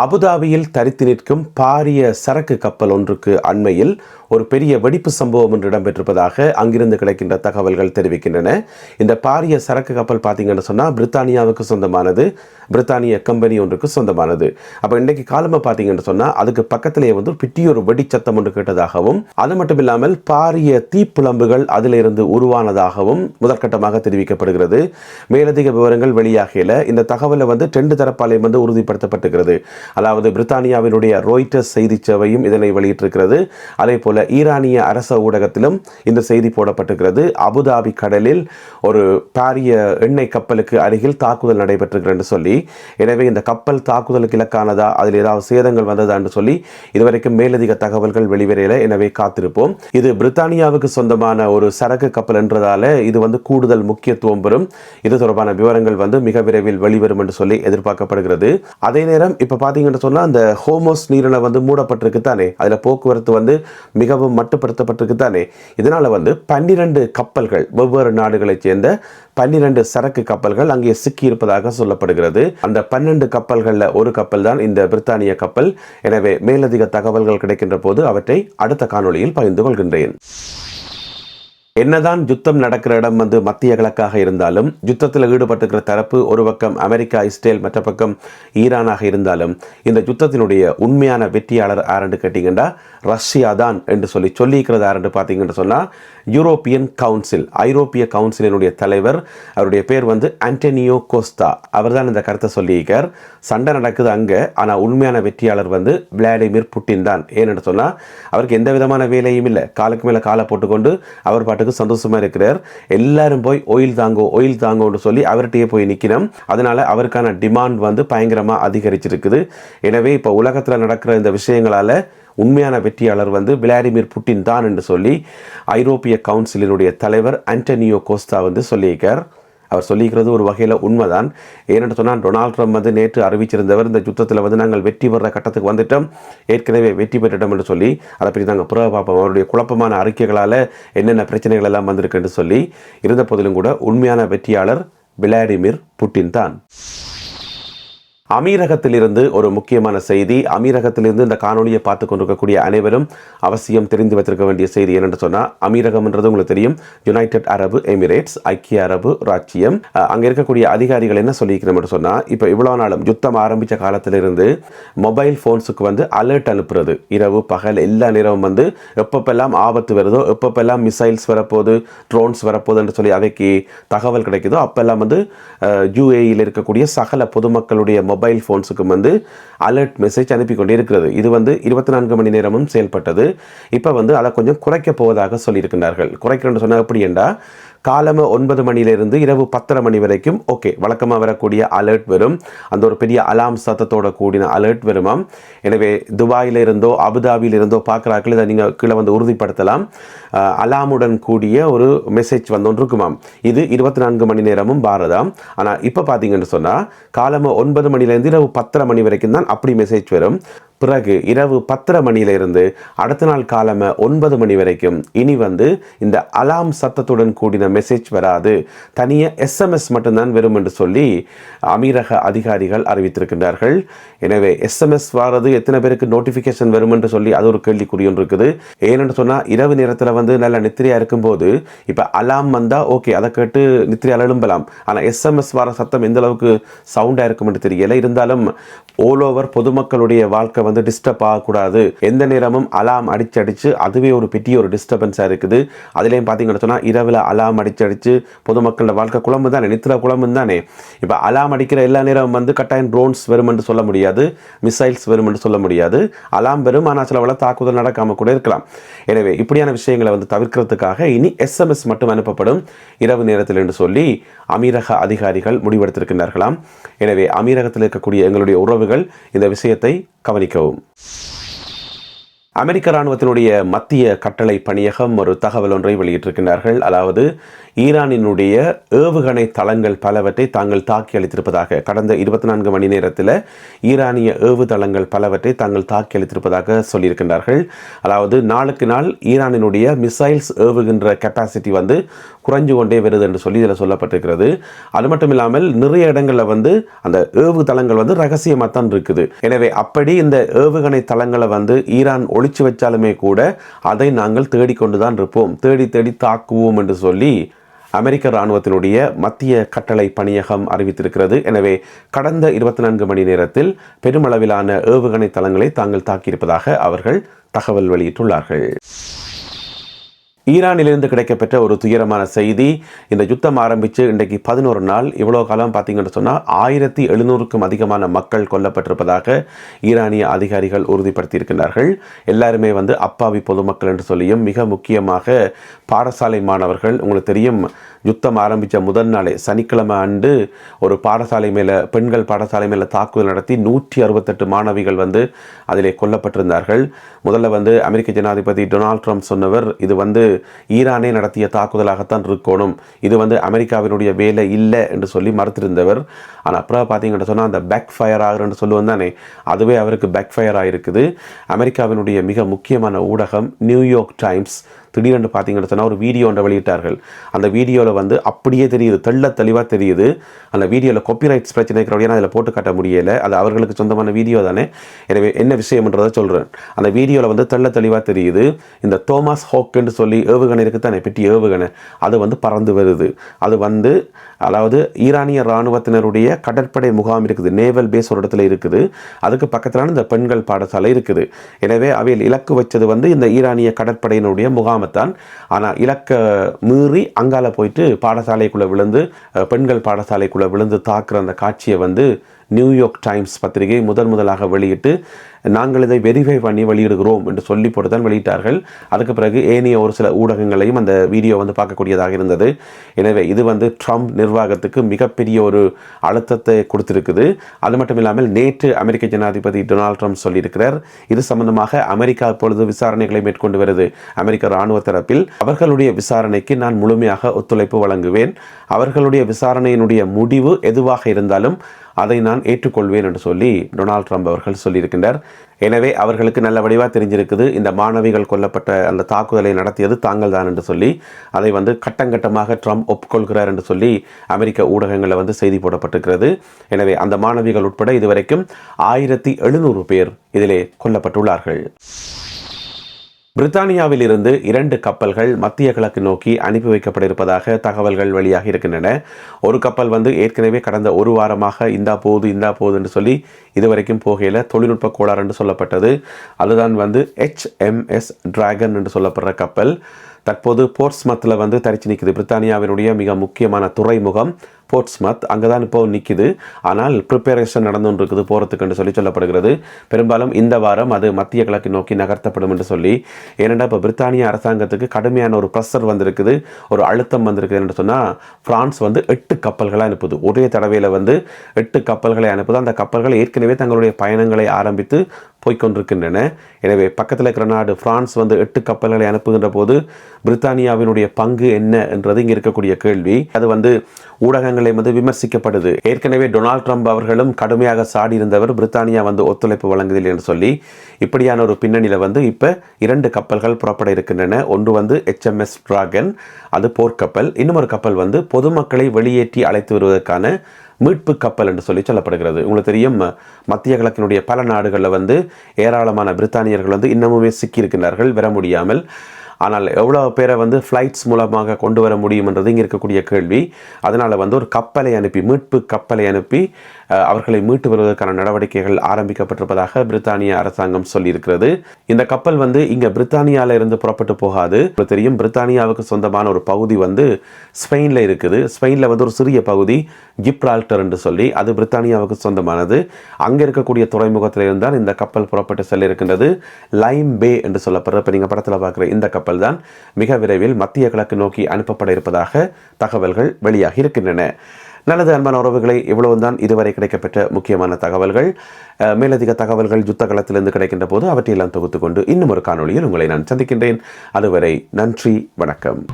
அபுதாபியில் தரித்து நிற்கும் பாரிய சரக்கு கப்பல் ஒன்றுக்கு அண்மையில் ஒரு பெரிய வெடிப்பு சம்பவம் ஒன்று இடம்பெற்றிருப்பதாக அங்கிருந்து கிடைக்கின்ற தகவல்கள் தெரிவிக்கின்றன. இந்த பாரிய சரக்கு கப்பல் பார்த்தீங்கன்னு சொன்னால் பிரித்தானியாவுக்கு சொந்தமானது, பிரித்தானிய கம்பெனி ஒன்றுக்கு சொந்தமானது. அப்போ இன்றைக்கு காலமாக பார்த்தீங்கன்னு சொன்னால் அதுக்கு பக்கத்திலேயே பிட்டியொரு வெடிச்சத்தம் ஒன்று கேட்டதாகவும், அது மட்டும் இல்லாமல் பாரிய தீப்புழம்புகள் அதிலிருந்து உருவானதாகவும் முதற்கட்டமாக தெரிவிக்கப்படுகிறது. மேலதிக விவரங்கள் வெளியாகல இந்த தகவலை ரெண்டு தரப்பாலையும் உறுதிப்படுத்தப்பட்டிருக்கிறது. அதாவது பிரித்தானியாவினுடைய ராய்ட்டர்ஸ் செய்தி சேவையும் இதனை வெளியிட்டிருக்கிறது. அதே போல ஈரானிய அரச ஊடகத்திலும் இந்த செய்தி போடப்பட்டிருக்கிறது. அபுதாபி கடலில் ஒரு பாரிய எண்ணெய் கப்பலுக்கு அருகில் தாக்குதல் நடைபெற்றிருக்கிறது சொல்லி. எனவே இந்த கப்பல் தாக்குதலுக்கு இலக்கானதா, அதில் ஏதாவது சேதங்கள் வந்ததா என்று சொல்லி இதுவரைக்கும் மேலதிக தகவல்கள் வெளிவரையில. எனவே காத்திருப்போம். இது பிரித்தானியாவுக்கு சொந்தமான ஒரு சரக்கு கப்பல் என்றதால இது கூடுதல் முக்கியத்துவம் பெறும். இது தொடர்பான விவரங்கள் மிக விரைவில் வெளிவரும் என்று சொல்லி எதிர்பார்க்கப்படுகிறது. அதே நேரம் இப்ப பாத்தீங்கன்னு சொன்னா அந்த ஹோமோஸ் நீரிணை மூடப்பட்டிருக்கு தானே, அதுல போக்குவரத்து மிகவும் மட்டுப்படுத்தப்பட்டிருக்கு தானே. இதனால 12 கப்பல்கள், வெவ்வேறு நாடுகளைச் சேர்ந்த 12 சரக்கு கப்பல்கள் அங்கே சிக்கி இருப்பதாக சொல்லப்படுகிறது. அந்த 12 கப்பல்கள்ல ஒரு கப்பல் தான் இந்த பிரித்தானிய கப்பல். எனவே மேலதிக தகவல்கள் கிடைக்கின்ற போது அவற்றை அடுத்த காணொளியில் பகிர்ந்து கொள்கின்றேன். என்னதான் யுத்தம் நடக்கிற இடம் மத்திய கிழக்காக இருந்தாலும், யுத்தத்தில் ஈடுபட்டிருக்கிற தரப்பு ஒரு பக்கம் அமெரிக்கா, இஸ்ரேல், மற்ற பக்கம் ஈரானாக இருந்தாலும், இந்த யுத்தத்தினுடைய உண்மையான வெற்றியாளர் யாருன்னு கேட்டீங்கன்னா ரஷ்யா தான் என்று சொல்லியிருக்கிறது. யாருன்னு பார்த்தீங்கன்னு சொன்னால் யூரோப்பியன் கவுன்சில், ஐரோப்பிய கவுன்சிலினுடைய தலைவர், அவருடைய பேர் ஆண்டனியோ கோஸ்டா. அவர் தான் இந்த கருத்தை சொல்லியிருக்கார். சண்டை நடக்குது அங்கே, ஆனால் உண்மையான வெற்றியாளர் விளாடிமிர் புட்டின் தான். ஏன்னு சொன்னால் அவருக்கு எந்த விதமான வேலையும் இல்லை. காலுக்கு மேலே காலை போட்டுக்கொண்டு அவர் பாட்டுக்கு சந்தோஷமா இருக்கிறார். எல்லாரும் போய் ஆயில் தாங்கோன்னு சொல்லி அவர்கிட்டயே போய் நிக்கணும். அதனால அவருக்கான டிமாண்ட் பயங்கரமா அதிகரிச்சிருக்குது. எனவே இப்ப உலகத்துல நடக்கிற இந்த விஷயங்களால உண்மையான வெற்றியாளர் விளாடிமிர் புட்டின் தான் என்று சொல்லி ஐரோப்பிய கவுன்சிலினுடைய தலைவர் ஆண்டனியோ கோஸ்டா சொல்லியிருக்கார். அவர் சொல்லிக்கிறது ஒரு வகையில் உண்மைதான். ஏனென்று சொன்னால் டொனால்ட் ட்ரம்ப் நேற்று அறிவிச்சிருந்தவர் இந்த யுத்தத்தில் நாங்கள் வெற்றி பெற கட்டத்துக்கு வந்துட்டோம், ஏற்கனவே வெற்றி பெற்றுட்டோம் என்று சொல்லி. அதை பற்றி நாங்கள் புற பார்ப்போம். அவருடைய குழப்பமான அறிக்கைகளால் என்னென்ன பிரச்சனைகள் எல்லாம் வந்திருக்கு என்று சொல்லி. இருந்த போதிலும் கூட உண்மையான வெற்றியாளர் விளாடிமிர் புட்டின் தான். அமீரகத்திலிருந்து ஒரு முக்கியமான செய்தி. அமீரகத்திலிருந்து இந்த காணொலியை பார்த்து கொண்டிருக்கக்கூடிய அனைவரும் அவசியம் தெரிந்து வைத்திருக்க வேண்டிய செய்தி என்னென்று சொன்னால், அமீரகம்ன்றது உங்களுக்கு தெரியும், யுனைடெட் அரபு எமிரேட்ஸ், ஐக்கிய அரபு ராச்சியம். அங்கே இருக்கக்கூடிய அதிகாரிகள் என்ன சொல்லியிருக்கிறோம் சொன்னால், இப்போ இவ்வளோ நாளும் யுத்தம் ஆரம்பித்த காலத்திலிருந்து மொபைல் ஃபோன்ஸுக்கு அலர்ட் அனுப்புறது, இரவு பகல் எல்லா நேரமும் எப்பப்பெல்லாம் ஆபத்து வருதோ, எப்பப்பெல்லாம் மிசைல்ஸ் வரப்போகுது, ட்ரோன்ஸ் வரப்போகுது என்று சொல்லி அவைக்கு தகவல் கிடைக்குதோ அப்பெல்லாம் யுஏஇயில் இருக்கக்கூடிய சகல பொதுமக்களுடைய மொபைல் ஃபோன்ஸுக்கு அலர்ட் மெசேஜ் அனுப்பி கொண்டே இருக்கிறது. இது 24 மணி நேரமும் செயல்பட்டது. இப்போ அதை கொஞ்சம் குறைக்க போவதாக சொல்லியிருக்கிறார்கள். குறைக்கிறேன்னு சொன்னால் எப்படி என்றா, காலம 9 மணியிலிருந்து இரவு 10:30 மணி வரைக்கும் ஓகே வழக்கமாக வரக்கூடிய அலர்ட் வரும். அந்த ஒரு பெரிய அலாம் சத்தத்தோட கூடின அலர்ட் வருமாம். எனவே துபாயில இருந்தோ அபுதாபியில் இருந்தோ பார்க்குறாக்கள் இதை நீங்கள் கீழே உறுதிப்படுத்தலாம். அலாமுடன் கூடிய ஒரு மெசேஜ் ஒன்று இருக்குமாம். இது 24 மணி நேரமும் பாரதாம். ஆனால் இப்போ பார்த்தீங்கன்னு சொன்னால் காலம 9 மணிலேருந்து இரவு 10:30 மணி வரைக்கும் தான் அப்படி மெசேஜ் வரும். பிறகு இரவு 10:30 மணியிலிருந்து அடுத்த நாள் காலம 9 மணி வரைக்கும் இனி இந்த அலாம் சத்தத்துடன் கூடின மெசேஜ் வராது, தனியாக எஸ்எம்எஸ் மட்டும்தான் வரும் என்று சொல்லி அமீரக அதிகாரிகள் அறிவித்திருக்கின்றார்கள். எனவே எஸ்எம்எஸ் வர்றது எத்தனை பேருக்கு நோட்டிஃபிகேஷன் வரும் என்று சொல்லி அது ஒரு கேள்விக்குறி ஒன்று இருக்குது. ஏன்னு சொன்னால் இரவு நேரத்தில் நல்ல நித்திரையாக இருக்கும்போது இப்போ அலாம் வந்தால் ஓகே அதை கேட்டு நித்திரையால் எழும்பலாம். ஆனால் எஸ்எம்எஸ் வர சத்தம் எந்த அளவுக்கு சவுண்டாக இருக்கும் என்று தெரியல. இருந்தாலும் ஆல் ஓவர் பொதுமக்களுடைய வாழ்க்கை டிஸ்டர்ப் ஆகக்கூடாது. எந்த நேரமும் அலாம் அடிச்சு அதுவே ஒரு பெரிய ஒரு டிஸ்டர்பன்ஸாக இருக்குது. அதுலேயும் பார்த்தீங்கன்னு சொன்னால் இரவில் அலாம் அடிச்சு பொதுமக்களோட வாழ்க்கை குழம்பு தானே, நித்திர குழம்பு தானே. இப்போ அலாம் அடிக்கிற எல்லா நேரம் கட்டாயம் ட்ரோன்ஸ் வரும் என்று சொல்ல முடியாது, மிசைல்ஸ் வரும் என்று சொல்ல முடியாது. அலாம் வரும், ஆனால் சில வேளை தாக்குதல் நடக்காமல் கூட இருக்கலாம். எனவே இப்படியான விஷயங்களை தவிர்க்கிறதுக்காக இனி எஸ்எம்எஸ் மட்டும் அனுப்பப்படும் இரவு நேரத்தில் என்று சொல்லி அமீரக அதிகாரிகள் முடிவெடுத்திருக்கின்றார்களாம். எனவே அமீரகத்தில் இருக்கக்கூடிய எங்களுடைய உறவுகள் இந்த விஷயத்தை கவனிக்கவும். அமெரிக்க இராணுவத்தினுடைய மத்திய கட்டளை பணியகம் ஒரு தகவல் ஒன்றை வெளியிட்டிருக்கிறார்கள். அதாவது ஈரானினுடைய ஏவுகணை தளங்கள் பலவற்றை தாங்கள் தாக்கி அளித்திருப்பதாக, கடந்த 24 மணி நேரத்தில் ஈரானிய ஏவுதளங்கள் பலவற்றை தாங்கள் தாக்கி அளித்திருப்பதாக சொல்லியிருக்கின்றார்கள். அதாவது நாளுக்கு நாள் ஈரானினுடைய மிசைல்ஸ் ஏவுகின்ற கெப்பாசிட்டி குறைஞ்சு கொண்டே வருது என்று சொல்லி இதில் சொல்லப்பட்டிருக்கிறது. அது மட்டும் இல்லாமல் நிறைய இடங்களில் அந்த ஏவுதளங்கள் ரகசியமாக தான் இருக்குது. எனவே அப்படி இந்த ஏவுகணை தளங்களை ஈரான் ஒழிச்சு வச்சாலுமே கூட அதை நாங்கள் தேடிக்கொண்டுதான் இருப்போம், தேடி தேடி தாக்குவோம் என்று சொல்லி அமெரிக்க இராணுவத்தினுடைய மத்திய கட்டளை பணியகம் அறிவித்திருக்கிறது. எனவே கடந்த 24 மணி நேரத்தில் பெருமளவிலான ஏவுகணை தளங்களை தாங்கள் தாக்கியிருப்பதாக அவர்கள் தகவல் வெளியிட்டுள்ளார்கள். ஈரானிலிருந்து கிடைக்கப்பெற்ற ஒரு துயரமான செய்தி. இந்த யுத்தம் ஆரம்பித்து இன்றைக்கு 11 நாள், இவ்வளோ காலம் பார்த்தீங்கன்னு சொன்னால் 1700க்கும் அதிகமான மக்கள் கொல்லப்பட்டிருப்பதாக ஈரானிய அதிகாரிகள் உறுதிப்படுத்தியிருக்கிறார்கள். எல்லாருமே அப்பாவி பொதுமக்கள் என்று சொல்லியும், மிக முக்கியமாக பாடசாலை மாணவர்கள். உங்களுக்கு தெரியும், யுத்தம் ஆரம்பித்த முதல் நாளே சனிக்கிழமை அன்று ஒரு பாடசாலை மேலே, பெண்கள் பாடசாலை மேலே தாக்குதல் நடத்தி 168 மாணவிகள் அதிலே கொல்லப்பட்டிருந்தார்கள். முதல்ல அமெரிக்க ஜனாதிபதி டொனால்ட் ட்ரம்ப் சொன்னவர், இது ஈரானே நடத்திய தாக்குதலாகத்தான் இருக்கணும், இது அமெரிக்காவினுடைய வேலை இல்லை என்று சொல்லி மறுத்திருந்தவர். ஆனால் அப்புறம் பார்த்தீங்கன்னு சொன்னால் அந்த பேக் ஃபயர் ஆகுறன்னு சொல்லுவோம் தானே, அதுவே அவருக்கு பேக் ஃபயர் ஆகிருக்குது. அமெரிக்காவினுடைய மிக முக்கியமான ஊடகம் நியூயார்க் டைம்ஸ் திடீரென்று பார்த்தீங்கன்னு சொன்னால் ஒரு வீடியோ ஒன்றை வெளியிட்டார்கள். அந்த வீடியோவில் அப்படியே தெரியுது, தெளிவாக தெரியுது. அந்த வீடியோவில் காப்பிரைட்ஸ் பிரச்சனை இருக்கிறபடியாக அதில் போட்டு காட்ட முடியலை, அது அவர்களுக்கு சொந்தமான வீடியோ தானே. எனவே என்ன விஷயம்ன்றதை சொல்கிறேன். அந்த வீடியோவில் தெளிவாக தெரியுது, இந்த தோமஸ் ஹாக் என்று சொல்லி ஏவுகணை இருக்குது தானே, பெட்டி ஏவுகணை, அது பறந்து வருது. அது அதாவது ஈரானிய இராணுவத்தினருடைய கடற்படை முகாம் இருக்குது, நேவல் பேஸ் ஒரு இடத்துல இருக்குது, அதுக்கு பக்கத்திலான இந்த பெண்கள் பாடசாலை இருக்குது. எனவே அவையில் இலக்கு வச்சது இந்த ஈரானிய கடற்படையினுடைய முகாம் தான். ஆனால் இலக்க மீறி அங்கால போயிட்டு பாடசாலைக்குள்ளே விழுந்து, பெண்கள் பாடசாலைக்குள்ளே விழுந்து தாக்குற அந்த காட்சியை நியூயார்க் டைம்ஸ் பத்திரிகை முதலாக வெளியிட்டு, நாங்கள் இதை வெரிஃபை பண்ணி வெளியிடுகிறோம் என்று சொல்லி போட்டு தான் வெளியிட்டார்கள். அதுக்கு பிறகு ஏனைய ஒரு சில ஊடகங்களையும் அந்த வீடியோ பார்க்கக்கூடியதாக இருந்தது. எனவே இது ட்ரம்ப் நிர்வாகத்துக்கு மிகப்பெரிய ஒரு அழுத்தத்தை கொடுத்திருக்குது. அது மட்டும் இல்லாமல் நேற்று அமெரிக்க ஜனாதிபதி டொனால்ட் ட்ரம்ப் சொல்லியிருக்கிறார், இது சம்பந்தமாக அமெரிக்கா இப்பொழுது விசாரணைகளை மேற்கொண்டு வருது. அமெரிக்க இராணுவ தரப்பில் அவர்களுடைய விசாரணைக்கு நான் முழுமையாக ஒத்துழைப்பு வழங்குவேன், அவர்களுடைய விசாரணையினுடைய முடிவு எதுவாக இருந்தாலும் அதை நான் ஏற்றுக்கொள்வேன் என்று சொல்லி டொனால்ட் ட்ரம்ப் அவர்கள் சொல்லியிருக்கின்றார். எனவே அவர்களுக்கு நல்ல வடிவாக தெரிஞ்சிருக்குது, இந்த மாணவிகள் கொல்லப்பட்ட அந்த தாக்குதலை நடத்தியது தாங்கள் தான் என்று சொல்லி அதை கட்டங்கட்டமாக ட்ரம்ப் ஒப்புக்கொள்கிறார் என்று சொல்லி அமெரிக்க ஊடகங்களில் செய்தி போடப்பட்டிருக்கிறது. எனவே அந்த மாணவிகள் உட்பட இதுவரைக்கும் 1700 பேர் இதிலே கொல்லப்பட்டுள்ளார்கள். பிரித்தானியாவில் இருந்து 2 கப்பல்கள் மத்திய கிழக்கு நோக்கி அனுப்பி வைக்கப்பட இருப்பதாக தகவல்கள் வெளியாகி இருக்கின்றன. ஒரு கப்பல் ஏற்கனவே கடந்த ஒரு வாரமாக இந்தா போகுது என்று சொல்லி இதுவரைக்கும் போகையில் தொழில்நுட்ப கோளாறு என்று சொல்லப்பட்டது. அதுதான் HMS டிராகன் என்று சொல்லப்படுற கப்பல். தற்போது போர்ட்ஸ்மத்தில் தரிச்சு நிற்குது. பிரித்தானியாவினுடைய மிக முக்கியமான துறைமுகம் போர்ட்ஸ்மத், அங்கே தான் இப்போ நிற்குது. ஆனால் ப்ரிப்பரேஷன் நடந்து இருக்குது போகிறதுக்கு என்று சொல்லி சொல்லப்படுகிறது. பெரும்பாலும் இந்த வாரம் அது மத்திய கிழக்கு நோக்கி நகர்த்தப்படும் என்று சொல்லி, ஏனென்றால் இப்போ பிரித்தானிய அரசாங்கத்துக்கு கடுமையான ஒரு ப்ரெஷர் வந்திருக்குது, ஒரு அழுத்தம் வந்திருக்குது என்று சொன்னால் பிரான்ஸ் 8 கப்பல்களை அனுப்புது. ஒரே தடவையில் 8 கப்பல்களை அனுப்புது. அந்த கப்பல்கள் ஏற்கனவே தங்களுடைய பயணங்களை ஆரம்பித்து போய்கொண்டிருக்கின்றன. எனவே பக்கத்தில் இருக்கிற நாடு பிரான்ஸ் 8 கப்பல்களை அனுப்புகின்ற போது பிரித்தானியாவினுடைய பங்கு என்ன என்றது இங்கே இருக்கக்கூடிய கேள்வி. அது ஊடகங்களை விமர்சிக்கப்படுது. ஏற்கனவே டொனால்ட் ட்ரம்ப் அவர்களும் கடுமையாக சாடி இருந்தவர், பிரித்தானியா ஒத்துழைப்பு வழங்குதில்லை என்று சொல்லி. இப்படியான ஒரு பின்னணியில் இப்போ 2 கப்பல்கள் புறப்பட இருக்கின்றன. ஒன்று HMS டிராகன், அது போர்க்கப்பல். இன்னொரு கப்பல் பொதுமக்களை வெளியேற்றி அழைத்து வருவதற்கான மீட்பு கப்பல் என்று சொல்லி சொல்லப்படுகிறது. உங்களுக்கு தெரியும், மத்திய கிழக்கினுடைய பல நாடுகளில் ஏராளமான பிரித்தானியர்கள் இன்னமுமே சிக்கியிருக்கிறார்கள், வர முடியாமல். ஆனால் எவ்வளோ பேரை ஃப்ளைட்ஸ் மூலமாக கொண்டு வர முடியும்ன்றது இங்கே இருக்கக்கூடிய கேள்வி. அதனால் ஒரு கப்பலை அனுப்பி, மீட்பு கப்பலை அனுப்பி அவர்களை மீட்டு வருவதற்கான நடவடிக்கைகள் ஆரம்பிக்கப்பட்டிருப்பதாக பிரித்தானிய அரசாங்கம் சொல்லியிருக்கிறது. இந்த கப்பல் இங்கே பிரித்தானியாவில் இருந்து புறப்பட்டு போகாது. தெரியும், பிரித்தானியாவுக்கு சொந்தமான ஒரு பகுதி ஸ்பெயினில் இருக்குது. ஸ்பெயினில் ஒரு சிறிய பகுதி ஜிப்ரால்டர் என்று சொல்லி, அது பிரித்தானியாவுக்கு சொந்தமானது. அங்கே இருக்கக்கூடிய துறைமுகத்தில் இருந்தால் இந்த கப்பல் புறப்பட்டு செல்ல இருக்கின்றது. லைம் பே என்று சொல்லப்படுற, இப்போ நீங்கள் படத்தில் பார்க்குற இந்த கப்பல் தான் மிக விரைவில் மத்திய கிழக்கு நோக்கி அனுப்பப்பட இருப்பதாக தகவல்கள் வெளியாகி இருக்கின்றன. நல்லது அன்பான உறவுகளை, இவ்வளவுதான் இதுவரை கிடைக்கப்பெற்ற முக்கியமான தகவல்கள். மேலதிக தகவல்கள் யுத்த களத்திலிருந்து கிடைக்கின்ற போது அவற்றையெல்லாம் தொகுத்துக் கொண்டு இன்னும் ஒரு காணொளியில் உங்களை நான் சந்திக்கின்றேன். அதுவரை நன்றி, வணக்கம்.